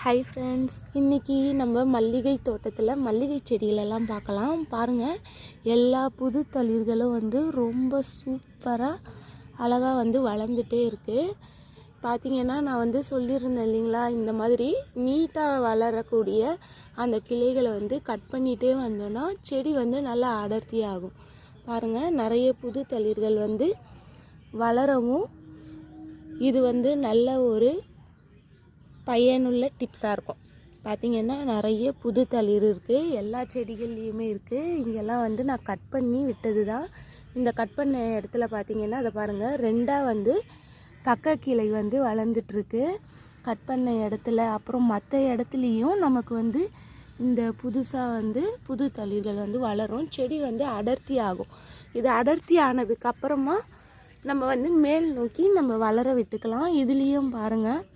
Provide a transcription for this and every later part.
Hi friends, இன்றைக்கி நம்ம மல்லிகை தோட்டத்தில் மல்லிகை செடிகளெல்லாம் பார்க்கலாம். பாருங்கள், எல்லா புது தளிர்களும் ரொம்ப சூப்பராக அழகாக வளர்ந்துட்டே இருக்குது. பார்த்திங்கன்னா நான் சொல்லியிருந்தேன் இல்லைங்களா, இந்த மாதிரி நீட்டாக வளரக்கூடிய அந்த கிளைகளை கட் பண்ணிகிட்டே வந்தோன்னா செடி நல்லா அடர்த்தியாகும். பாருங்கள், நிறைய புது தளிர்கள் வளரவும் இது நல்ல ஒரு பயனுள்ள டிப்ஸாக இருக்கும். பார்த்திங்கன்னா நிறைய புது தளிர் இருக்குது, எல்லா செடிகள்லேயுமே இருக்குது. இங்கெல்லாம் நான் கட் பண்ணி விட்டது தான். இந்த கட் பண்ண இடத்துல பார்த்திங்கன்னா அதை பாருங்கள், ரெண்டாக பக்க கிளை வளர்ந்துட்டுருக்கு கட் பண்ண இடத்துல. அப்புறம் மற்ற இடத்துலையும் நமக்கு இந்த புதுசாக புது தளிர்கள் வளரும். செடி அடர்த்தி ஆகும். இது அடர்த்தி ஆனதுக்கப்புறமா நம்ம மேல் நோக்கி நம்ம வளர விட்டுக்கலாம். இதுலேயும் பாருங்கள்,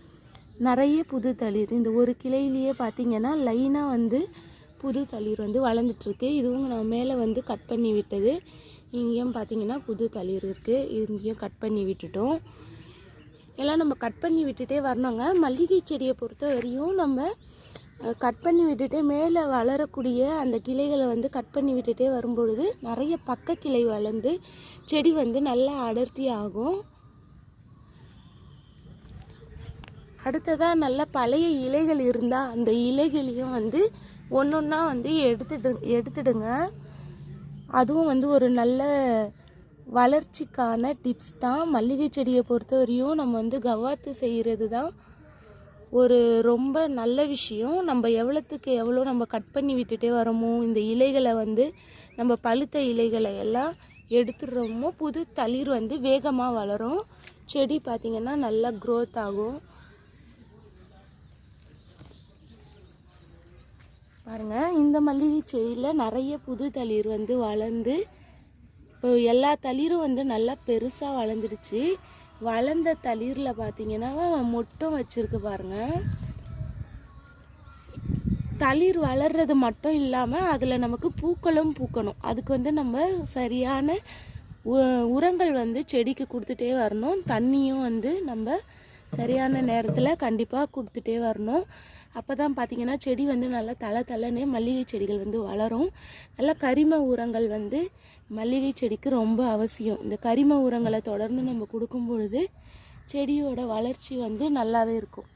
நிறைய புது தளிர் இந்த ஒரு கிளையிலேயே பார்த்திங்கன்னா லைனாக புது தளிர் வளர்ந்துட்டுருக்கு. இதுவும் நான் மேலே கட் பண்ணி விட்டது. இங்கேயும் பார்த்திங்கன்னா புது தளிர் இருக்குது, இங்கேயும் கட் பண்ணி விட்டுட்டோம். எல்லாம் நம்ம கட் பண்ணி விட்டுட்டே வரணுங்க. மல்லிகை செடியை பொறுத்த வரையும் நம்ம கட் பண்ணி விட்டுட்டே மேலே வளரக்கூடிய அந்த கிளைகளை கட் பண்ணி விட்டுட்டே வரும்பொழுது நிறைய பக்க கிளை வளர்ந்து செடி நல்லா அடர்த்தி ஆகும். அடுத்ததாக நல்ல பழைய இலைகள் இருந்தால் அந்த இலைகளையும் ஒன்றொன்னா எடுத்துடுங்க. அதுவும் ஒரு நல்ல வளர்ச்சிக்கான டிப்ஸ் தான். மல்லிகை செடியை பொறுத்தவரையும் நம்ம கவாத்து செய்கிறது தான் ஒரு ரொம்ப நல்ல விஷயம். நம்ம எவ்வளோத்துக்கு எவ்வளோ நம்ம கட் பண்ணி விட்டுட்டே வரோமோ, இந்த இலைகளை நம்ம பழுத்த இலைகளை எல்லாம் எடுத்துடுறோமோ, புது தளிர் வேகமாக வளரும். செடி பார்த்திங்கன்னா நல்லா க்ரோத் ஆகும். பாருங்கள், இந்த மல்லிகை செடியில் நிறைய புது தளிர் வளர்ந்து இப்போ எல்லா தளிரும் நல்லா பெருசாக வளர்ந்துடுச்சு. வளர்ந்த தளிரில் பார்த்திங்கன்னா மொட்டும் வச்சுருக்கு பாருங்கள். தளிர் வளர்றது மட்டும் இல்லாமல் அதில் நமக்கு பூக்களும் பூக்கணும். அதுக்கு நம்ம சரியான உரங்கள் செடிக்கு கொடுத்துட்டே வரணும். தண்ணியும் நம்ம சரியான நேரத்தில் கண்டிப்பாக கொடுத்துட்டே வரணும். அப்போ தான் பார்த்திங்கன்னா செடி நல்லா தளன்னு மல்லிகை செடிகள் வளரும். நல்லா கரிம உரங்கள் மல்லிகை செடிக்கு ரொம்ப அவசியம். இந்த கரிம உரங்களை தொடர்ந்து நம்ம கொடுக்கும் பொழுது செடியோட வளர்ச்சி நல்லாவே இருக்கும்.